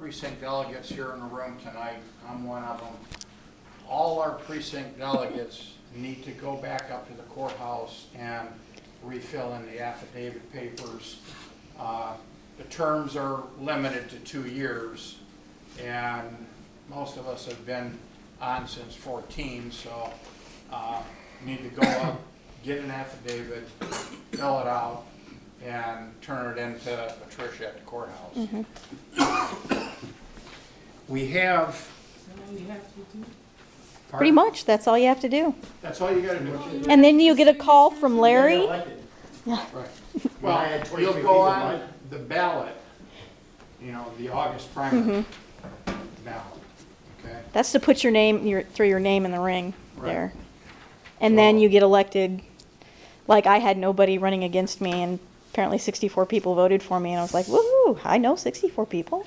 precinct delegates here in the room tonight. I'm one of them. All our precinct delegates need to go back up to the courthouse and refill in the affidavit papers. The terms are limited to 2 years, and most of us have been on since 14, so need to go up, get an affidavit, fill it out, and turn it into Patricia at the courthouse. We have... Pretty much, that's all you have to do. That's all you got to do. And then you get a call from Larry. Right. Well, you'll go on the ballot, you know, the August primary ballot, okay? That's to put your name, throw your name in the ring there. Right. And then you get elected. Like, I had nobody running against me, and apparently 64 people voted for me, and I was like, woohoo, I know 64 people.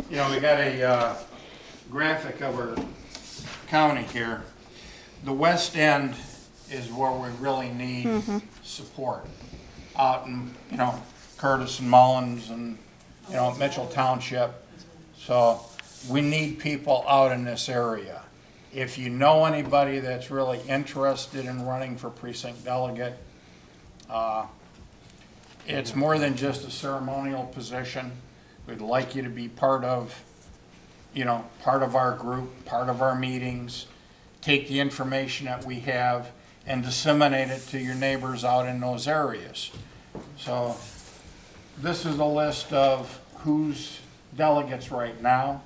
You know, we got a graphic of our county here. The west end is where we really need support. Out in, you know, Curtis and Mullins and, you know, Mitchell Township. So we need people out in this area. If you know anybody that's really interested in running for precinct delegate, it's more than just a ceremonial position. We'd like you to be part of, you know, part of our group, part of our meetings, take the information that we have and disseminate it to your neighbors out in those areas. So this is a list of who's delegates right now.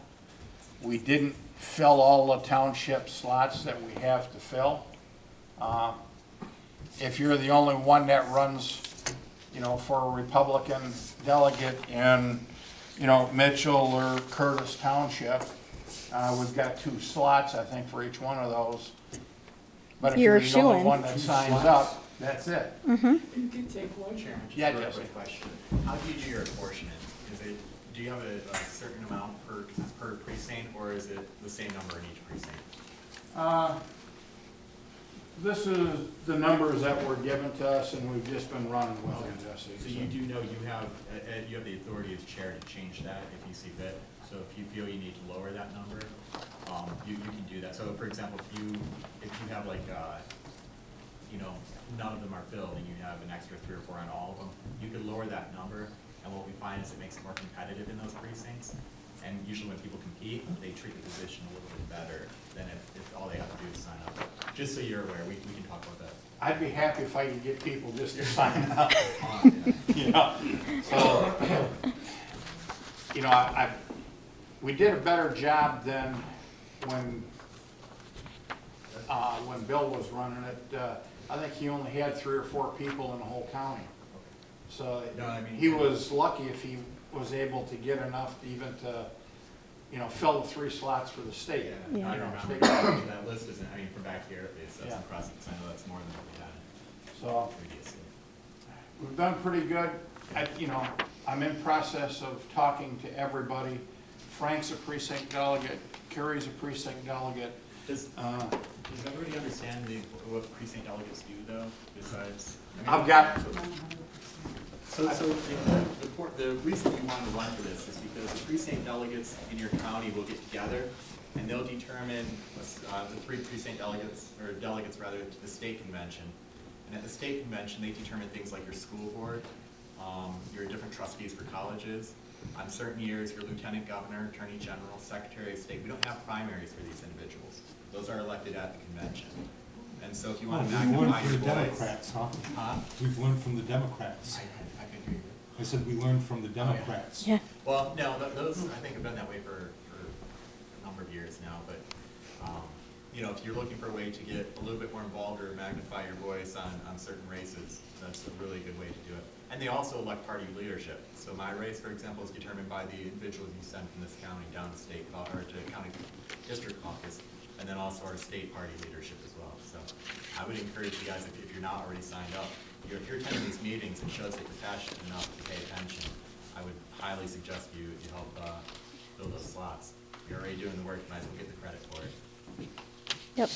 We didn't fill all the township slots that we have to fill. If you're the only one that runs, you know, for a Republican delegate in, you know, Mitchell or Curtis Township, we've got 2 slots, I think, for each one of those. But if you're the only one that signs up, that's it. You can take one. Chairman, just Yeah, a Jesse. quick question. How do you do your apportionment? Do you have a certain amount per precinct, or is it the same number in each precinct? This is the numbers that were given to us, and we've just been running with them, Jesse. So you do know you have the authority as chair to change that if you see fit. So if you feel you need to lower that number, you can do that. So for example, if you have like you know, none of them are filled and you have an extra 3 or 4 on all of them, you could lower that number. And what we find is it makes it more competitive in those precincts. And usually when people compete, they treat the position a little bit better than if all they have to do is sign up. Just so you're aware, we can talk about that. I'd be happy if I could get people just to sign up. Yeah. You know, so, you know, we did a better job than when Bill was running it. I think he only had 3 or 4 people in the whole county. So No, I mean, he was lucky if he was able to get enough even to, you know, fill the 3 slots for the state. Yeah, I You know, remember state- that list isn't, I mean, from back here, that's impressive, because I know that's more than what we had So previously. we've done pretty good. You know, I'm in process of talking to everybody. Frank's a precinct delegate. Kerry's a precinct delegate. Does everybody understand what precinct delegates do, though, besides? I've got... So the reason we want to run for this is because the precinct delegates in your county will get together and they'll determine the 3 precinct delegates, or delegates rather, to the state convention. And at the state convention, they determine things like your school board, your different trustees for colleges. On certain years, your lieutenant governor, attorney general, secretary of state. We don't have primaries for these individuals. Those are elected at the convention. And so if you want to magnify your voice... Democrats, huh? We've learned from the Democrats. I can hear you. I said we learned from the Democrats. Yeah. Well, no, those I think have been that way for a number of years now. But you know, if you're looking for a way to get a little bit more involved or magnify your voice on certain races, that's a really good way to do it. And they also elect party leadership. So my race, for example, is determined by the individuals you send from this county down to state or to county district caucus, and then also our state party leadership as well. So I would encourage you guys, if you're not already signed up, if you're attending these meetings, it shows that you're passionate enough to pay attention. I would highly suggest you help fill those slots. If you're already doing the work, you might as well get the credit for it. Yep.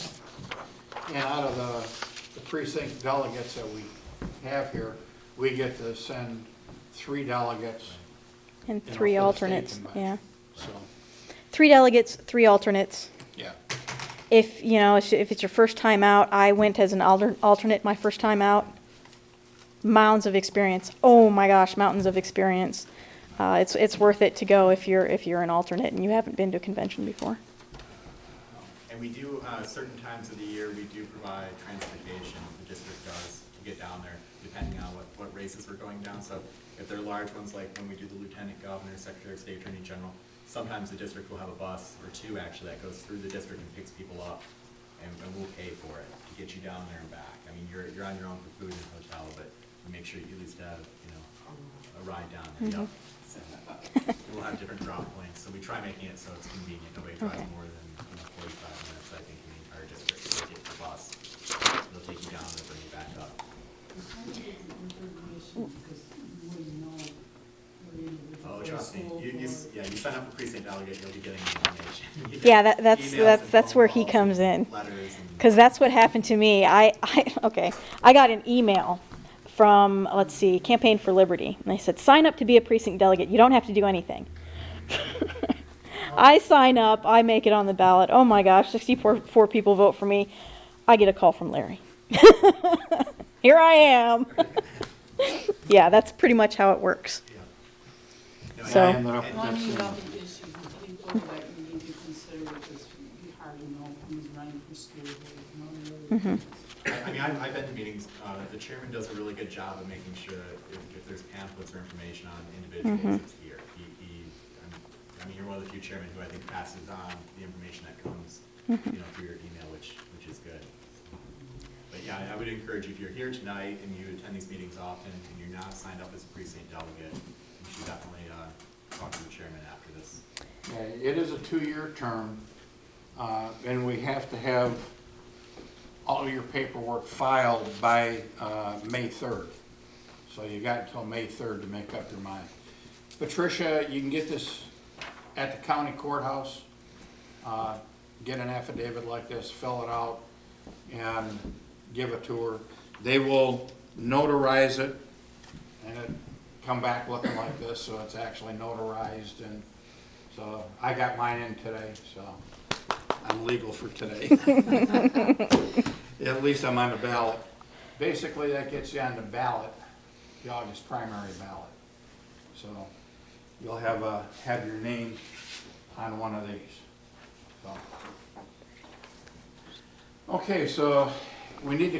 And out of the precinct delegates that we have here, we get to send 3 delegates And you know, 3 for the state alternates, convention. yeah. So, 3 delegates, 3 alternates. yeah. If, you know, if it's your first time out, I went as an alternate my first time out. Mounds of experience. Oh my gosh, mountains of experience. It's worth it to go if you're an alternate and you haven't been to a convention before. And we do, certain times of the year, we do provide transportation, the district does, to get down there, depending on what races we're going down. So if they're large ones, like when we do the lieutenant governor, secretary of state, attorney general, sometimes the district will have a bus, or 2 actually, that goes through the district and picks people up, and we'll pay for it to get you down there and back. I mean, you're on your own for food and hotel, but we make sure you at least have, you know, a ride down there. Yep. So, we'll have different drop points, so we try making it so it's convenient. Nobody drives Okay. more than 45 minutes, I think, in the entire district. So they take the bus, they'll take you down and bring you back up. Oh, trust me, you sign up for Precinct Delegate, you'll be getting information. Yeah, Emails and that's phone where he calls comes and in. letters and- Because that's what happened to me. Okay, I got an email from, let's see, Campaign for Liberty. And they said, sign up to be a precinct delegate. You don't have to do anything. I sign up, I make it on the ballot. Oh my gosh, 64 people vote for me. I get a call from Larry. Here I am. Yeah, that's pretty much how it works. No, So- I ended up One of with the some- other issues and people that you need to consider, because you hardly know who's running for school board. Mhm. I mean, I've been to meetings, the chairman does a really good job of making sure that if there's pamphlets or information on individuals, it's here. I mean, you're one of the few chairmen who I think passes on the information that comes, you know, through your email, which is good. But yeah, I would encourage you, if you're here tonight and you attend these meetings often and you're not signed up as a precinct delegate, you should definitely talk to the chairman after this. Yeah, it is a 2-year term, and we have to have all your paperwork filed by May 3rd. So you got until May 3rd to make up your mind. Patricia, you can get this at the county courthouse. Get an affidavit like this, fill it out, and give it to her. They will notarize it, and it come back looking like this, so it's actually notarized. And so I got mine in today, so I'm legal for today. At least I'm on the ballot. Basically, that gets you on the ballot, the August primary ballot. So you'll have your name on one of these. So. Okay, so we need to